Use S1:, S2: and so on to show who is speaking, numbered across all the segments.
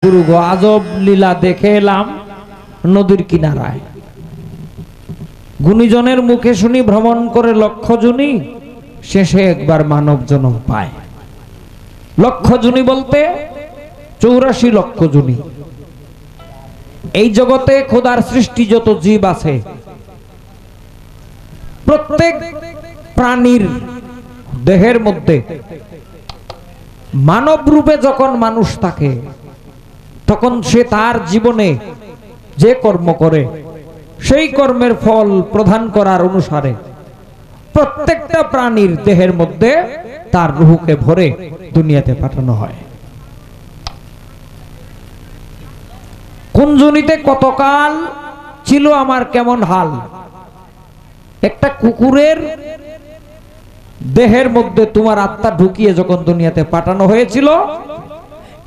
S1: গুরু গো আজব লীলা দেখে এলাম নদীর কিনারায়। গুণীজনের মুখে শুনি ভ্রমণ করে লক্ষ জুনি, শেষে একবার মানব জন্ম পায়। লক্ষ জুনি বলতে 84 লক্ষ জুনি। এই জগতে খোদার সৃষ্টি যত জীব আছে প্রত্যেক প্রাণীর দেহের মধ্যে মানব রূপে যখন মানুষ থাকে তখন সে তার জীবনে যে কর্ম করে সেই কর্মের ফল প্রদান করার অনুসারে প্রত্যেকটা প্রাণীর দেহের মধ্যে তার রূহকে ভরে দুনিয়াতে পাঠানো হয়। কোন জনিতে কতকাল ছিল আমার কেমন হাল, একটা কুকুরের দেহের মধ্যে তোমার আত্মা ঢুকিয়ে যখন দুনিয়াতে পাঠানো হয়েছিল,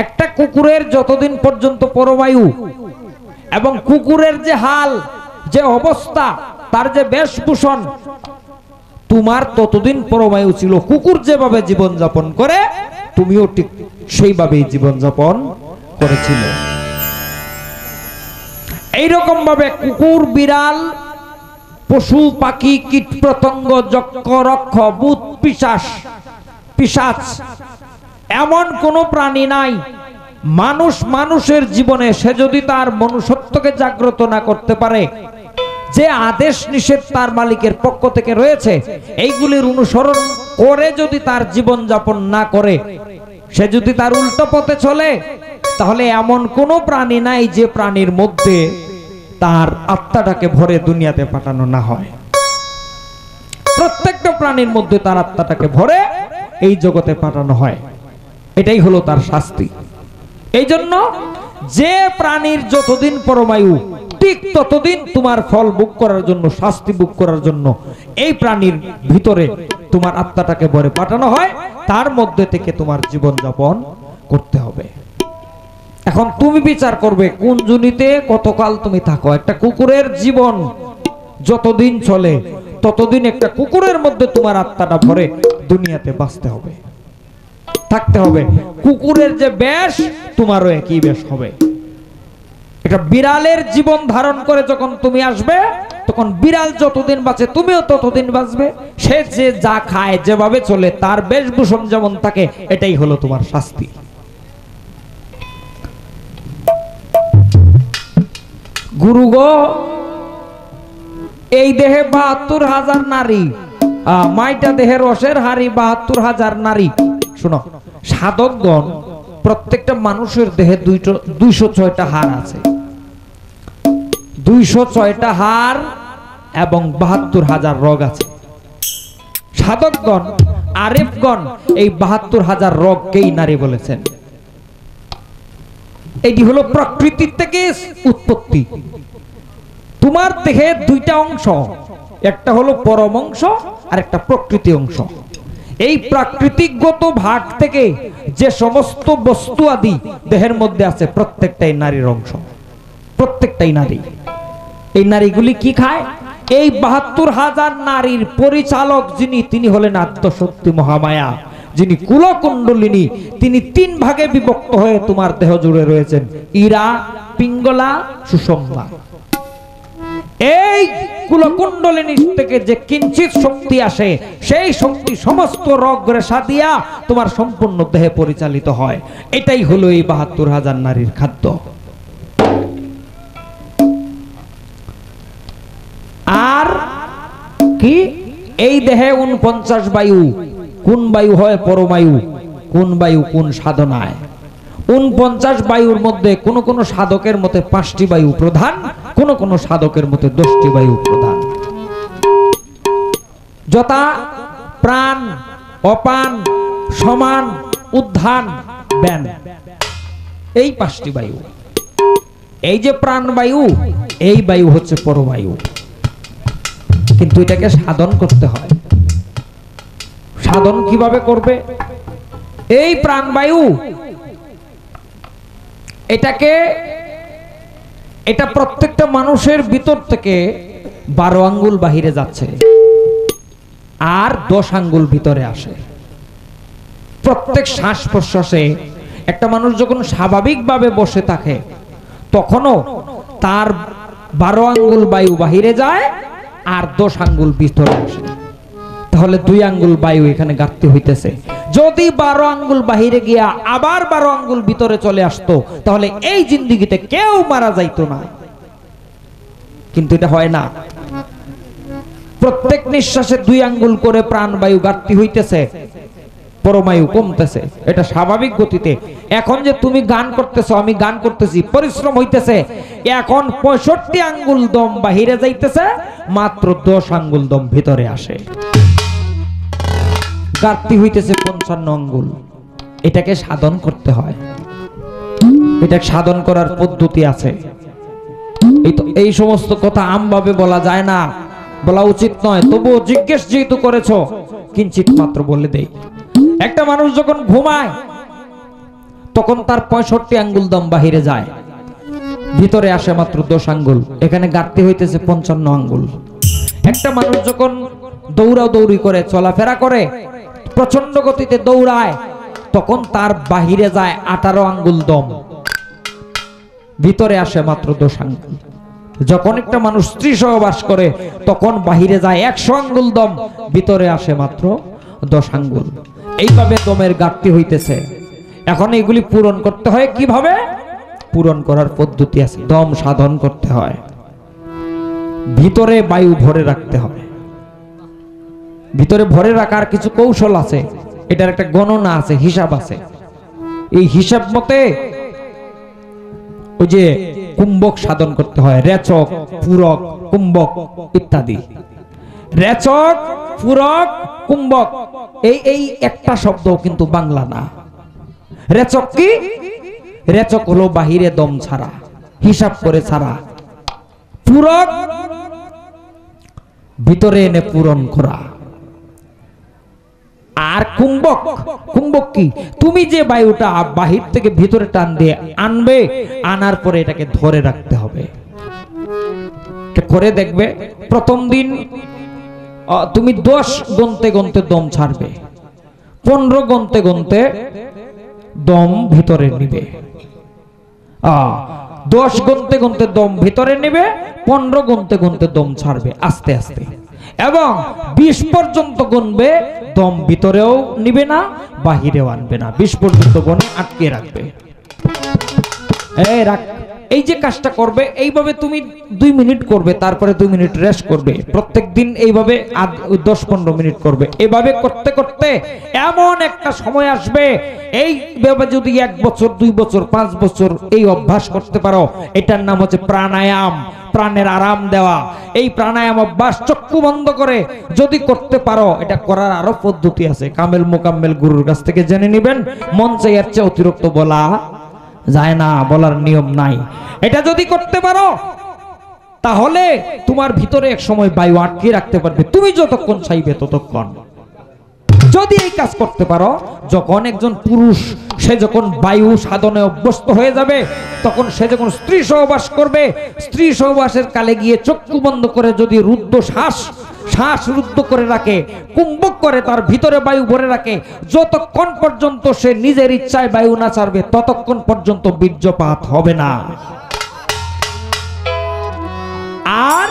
S1: একটা কুকুরের যতদিন পর্যন্ত পরবায়ু এবং কুকুরের যে হাল, যে অবস্থা, তার যে বেশভূষণ, তোমার ততদিন পরবায়ু ছিল। কুকুর যেভাবে জীবন যাপন করে তুমিও ঠিক সেইভাবেই জীবন যাপন করেছিল। এইরকম ভাবে কুকুর, বিড়াল, পশু পাখি, কীট পতঙ্গ, যক্ষ রক্ষ, ভূত পিশাচ এমন কোন প্রাণী নাই মানুষের জীবনে সে যদি তার মনুষ্যত্বকে জাগ্রত না করতে পারে, যে আদেশ নিষেধ তার মালিকের পক্ষ থেকে রয়েছে এইগুলির অনুসরণ করে যদি তার জীবন যাপন না করে, সে যদি তার উল্টো পথে চলে, তাহলে এমন কোন প্রাণী নাই যে প্রাণীর মধ্যে তার আত্মাটাকে ভরে দুনিয়াতে পাঠানো না হয়। প্রত্যেকটা প্রাণীর মধ্যে তার আত্মাটাকে ভরে এই জগতে পাঠানো হয়। এটাই হলো তার শাস্তি। এই জন্য যে প্রাণীর যতদিন পরমায়ু ঠিক ততদিন তোমার ফল ভোগ করার জন্য, শাস্তি ভোগ করার জন্য এই প্রাণীর ভিতরে তোমার আত্মাটাকে ভরে পাঠানো হয়। তার মধ্যে থেকে তোমার জীবন যাপন করতে হবে। এখন তুমি বিচার করবে কোন জনিতে কতকাল তুমি থাকো। একটা কুকুরের জীবন যতদিন চলে ততদিন একটা কুকুরের মধ্যে তোমার আত্মাটা ভরে দুনিয়াতে বাঁচতে হবে, থাকতে হবে। কুকুরের যে বেশ তোমারও একই বেশ হবে। একটা বিড়ালের জীবন ধারণ করে যখন তুমি আসবে তখন বিড়াল যতদিন বাঁচে তুমিও ততদিন বাঁচবে। সে যে যা খায়, যেভাবে চলে, তার বেশভূষণ যেমন থাকে, এটাই হলো তোমার শাস্তি। গুরু গো এই দেহে ৭২,০০০ নারী, মাইটা দেহের রসের হাড়ি ৭২,০০০ নারী। শোনো, সাধকগণ প্রত্যেকটা মানুষের দেহে ২০৬টা হাড় আছে, ২০৬টা হাড় এবং ৭২,০০০ রোগ আছে। সাধকগণ, আরিফগণ এই ৭২,০০০ রোগকেই নারী বলেছেন। এটি হলো প্রকৃতির থেকে উৎপত্তি। তোমার দেহে দুইটা অংশ, একটা হলো পরম অংশ আর একটা প্রকৃতি অংশ। এই প্রাকৃতিকগত ভাগ থেকে যে সমস্ত বস্তু আদি দেহের মধ্যে আছে প্রত্যেকটাই নারীর অংশ, প্রত্যেকটাই নারী। এই নারীগুলি কি খায়? এই ৭২,০০০ নারীর পরিচালক যিনি, তিনি হলেন আদ্যশক্তি মহামায়া, যিনি কুলকুণ্ডলিনী। তিনি ৩ ভাগে বিভক্ত হয়ে তোমার দেহ জুড়ে রয়েছেন, ইরা, পিঙ্গলা, সুষুম্না। এই কুলকুণ্ডলিনী থেকে যে কিঞ্চিত শক্তি আসে, সেই শক্তি সমস্ত রোগ রেশা দিয়া তোমার সম্পূর্ণ দেহে পরিচালিত হয়। এটাই হলো এই ৭২,০০০ নারীর খাদ্য। আর কি এই দেহে ৪৯ বায়ু। কোন বায়ু হয়? পরমায়ু। কোন বায়ু? কোন সাধনায়। ৪৯ বায়ুর মধ্যে কোন কোন সাধকের মতে ৫টি বায়ু প্রধান, কোন কোন সাধকের মতে ১০টি বায়ু প্রধান। যথা প্রাণ, অপান, সমান, উদ্ধান, ব্যান, এই ৫টি বায়ু। এই যে প্রাণ বায়ু, এই বায়ু হচ্ছে পরবায়ু। কিন্তু এটাকে সাধন করতে হয়। সাধন কিভাবে করবে? এই প্রাণবায়ু এটা প্রত্যেকটা মানুষের ভিতর থেকে 12 আঙ্গুল বাহিরে যাচ্ছে আর 10 আঙ্গুল ভিতরে আসে। প্রত্যেক শ্বাস প্রশ্বাসে একটা মানুষ যখন স্বাভাবিকভাবে বসে থাকে তখনও তার 12 আঙ্গুল বায়ু বাহিরে যায় আর 10 আঙ্গুল ভিতরে আসে, তাহলে 2 আঙ্গুল বায়ু এখানে ঘাটতি হইতেছে। যদি 12 আঙ্গুল বাহিরে গিয়া আবার 12 আঙ্গুল ভিতরে চলে আসতো তাহলে এই জিন্দেগিতে কেউ মারা যাইতো না, কিন্তু এটা হয় না। প্রত্যেক নিঃশ্বাসে 2 আঙ্গুল করে প্রাণবায়ু ঘাটতি হইতেছে, পরমায়ু কমতেছে, এটা স্বাভাবিক গতিতে। এখন যে তুমি গান করতেছো, আমি গান করতেছি, পরিশ্রম হইতেছে, এখন 65 আঙ্গুল দম বাহিরে যাইতেছে, মাত্র 10 আঙ্গুল দম ভিতরে আসে, ঘাটতি হইতেছে 55 আঙ্গুল। এটাকে সাধন করতে হয়, এটা সাধন করার পদ্ধতি আছে। এই সমস্ত কথা আমভাবে বলা যায় না, বলা উচিত নয়, তবুও জিজ্ঞেস যেহেতু করেছো কিঞ্চিত মাত্র বলে দেই। একটা মানুষ যখন ঘুমায় তখন তার 65 আঙ্গুল দম বাহিরে যায়, ভিতরে আসে মাত্র 10 আঙ্গুল, এখানে ঘাটতি হইতেছে 55 আঙ্গুল। একটা মানুষ যখন দৌড়াদৌড়ি করে, চলাফেরা করে, প্রচন্ড গতিতে দৌড়ায়, তখন তার বাহিরে যায় 18 আঙ্গুল দম, ভিতরে আসে মাত্র 10 আঙ্গুল। যখন একটা মানুষ স্ত্রী সহবাস করে তখন বাহিরে যায় 100 আঙ্গুল দম, ভিতরে আসে মাত্র 10 আঙ্গুল। এইভাবে দমের ঘাটতি হইতেছে। এখন এগুলি পূরণ করতে হয় কিভাবে? পূরণ করার পদ্ধতি আছে, দম সাধন করতে হয়, ভিতরে বায়ু ভরে রাখতে হয়। ভিতরে ভরে রাখার কিছু কৌশল আছে, এটার একটা গণনা আছে, হিসাব আছে। এই হিসাব মতে ওই যে কুম্ভক সাধন করতে হয়, রেচক, পূরক, কুম্ভক ইত্যাদি। রেচক, পূরক, কুম্ভক এই একটা শব্দ কিন্তু বাংলা না। রেচক কি? রেচক হলো বাহিরে দম ছাড়া, হিসাব করে ছাড়া। পূরক ভিতরে এনে পূরণ করা। আর কুম্ভক, কুম্ভক কি? তুমি যে বায়ুটা বাহির থেকে ভিতরে টান দিয়ে আনবে, আনার পরে এটাকে ধরে রাখতে হবে। করে দেখবে প্রথম দিন তুমি 10 গন্তে গন্তে দম ছাড়বে, 15 গন্তে গন্তে দম ভিতরে নিবে, 10 গন্তে গন্তে দম ভিতরে নিবে, 15 গন্তে গন্তে দম ছাড়বে আস্তে আস্তে, এবং 20 পর্যন্ত গুনবে, দম ভিতরেও নিবে না, বাহিরেও আনবে না, 20 পর্যন্ত গুনে আটকে রাখবে। এই যে কাজটা করবে, এইভাবে তুমি 2 মিনিট করবে, তারপরে 2 মিনিট রেস্ট করবে। প্রত্যেক দিন এইভাবে 10-15 মিনিট করবে। এভাবে করতে করতে এমন একটা সময় আসবে, এইভাবে যদি 1 বছর, 2 বছর, 5 বছর এই অভ্যাস করতে পারো, এটার নাম হচ্ছে প্রাণায়াম, প্রাণের আরাম দেওয়া। এই প্রাণায়াম অভ্যাস চক্ষু বন্ধ করে যদি করতে পারো, এটা করার আরো পদ্ধতি আছে, কামেল মোকাম্মেল গুরুর কাছ থেকে জেনে নেবেন। মন চাই এর চেয়ে অতিরিক্ত বলা যায় না, বলার নিয়ম নাই। এটা যদি করতে পারো তাহলে তোমার ভিতরে এক সময় বায়ু আটকে রাখতে পারবে, তুমি যতক্ষণ চাইবে ততক্ষণ। যদি এই কাজ করতে পারো, যখন একজন পুরুষ সে যখন বায়ু সাধনে অভ্যস্ত হয়ে যাবে, তখন সে যখন স্ত্রী সহবাস করবে, স্ত্রী সহবাসের কালে গিয়ে চক্ষু বন্ধ করে যদি রুদ্ধ শ্বাস রুদ্ধ করে রাখে, কুম্ভক করে তার ভিতরে বায়ু ভরে রাখে, যতক্ষণ পর্যন্ত সে নিজের ইচ্ছায় বায়ু না ছাড়বে ততক্ষণ পর্যন্ত বীর্যপাত হবে না। আর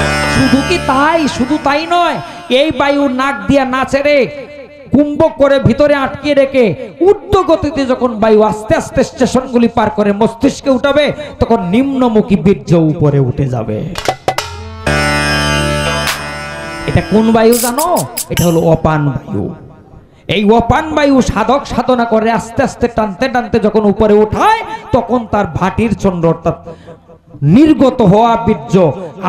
S1: শুধু তাই নয়, এই বায়ু নাক দিয়া না ছেড়ে কুম্ভক করে ভিতরে আটকে রেখে ঊর্ধ্ব গতিতে যখন বায়ু আস্তে আস্তে স্টেশনগুলি পার করে মস্তিষ্কে উঠাবে, তখন নিম্নমুখী বীর্য উপরে উঠে যাবে। এটা কোন বায়ু জানো? এটা হলো অপান বায়ু। এই অপান বায়ু সাধক সাধনা করে আস্তে আস্তে টানতে টানতে যখন উপরে উঠায়, তখন তার ভাটির চন্দ্র অর্থাৎ নির্গত হওয়া বীর্য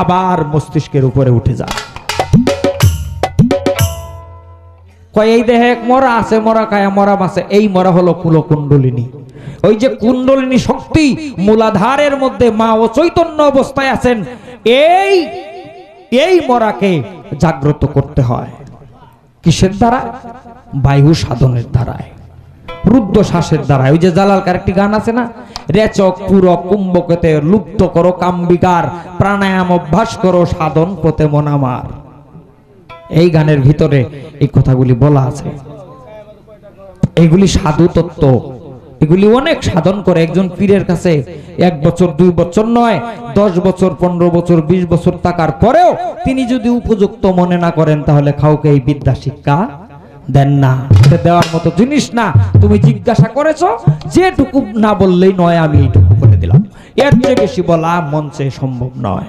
S1: আবার মস্তিষ্কের উপরে উঠে যায়। এই দেহে মরা আছে, মরা কায়া মরা মাসে, এই মরা হলো কুলকুণ্ডলিনী। ওই যে কুণ্ডলিনী শক্তি মূলাধারের মধ্যে মা ও চৈতন্য অবস্থায় আছেন, এই মরাকে জাগ্রত করতে হয়। কিসের দ্বারা? বায়ু সাধনের দ্বারায়, রুদ্ধ শ্বাসের দ্বারায়। ওই যে জালালকার একটি গান আছে না, রেচক পূরক কুম্ভকতে লুপ্ত করো কামবিকার, প্রাণায়াম অভ্যাস করো সাধন পথে মন আমার। এই গানের ভিতরে এই কথাগুলি বলা আছে। এইগুলি সাধু তত্ত্ব, এগুলি অনেক সাধন করে একজন পীরের কাছে 1 বছর 2 বছর নয় 10 বছর 15 বছর 20 বছর থাকার পরেও তিনি যদি উপযুক্ত মনে না করেন তাহলে কাউকে এই বিদ্যা শিক্ষা দেন না। এটা দেওয়ার মতো জিনিস না। তুমি জিজ্ঞাসা করেছো, যেটুকু না বললেই নয় আমি এইটুকু বলে দিলাম, এর চেয়ে বেশি বলা মঞ্চে সম্ভব নয়।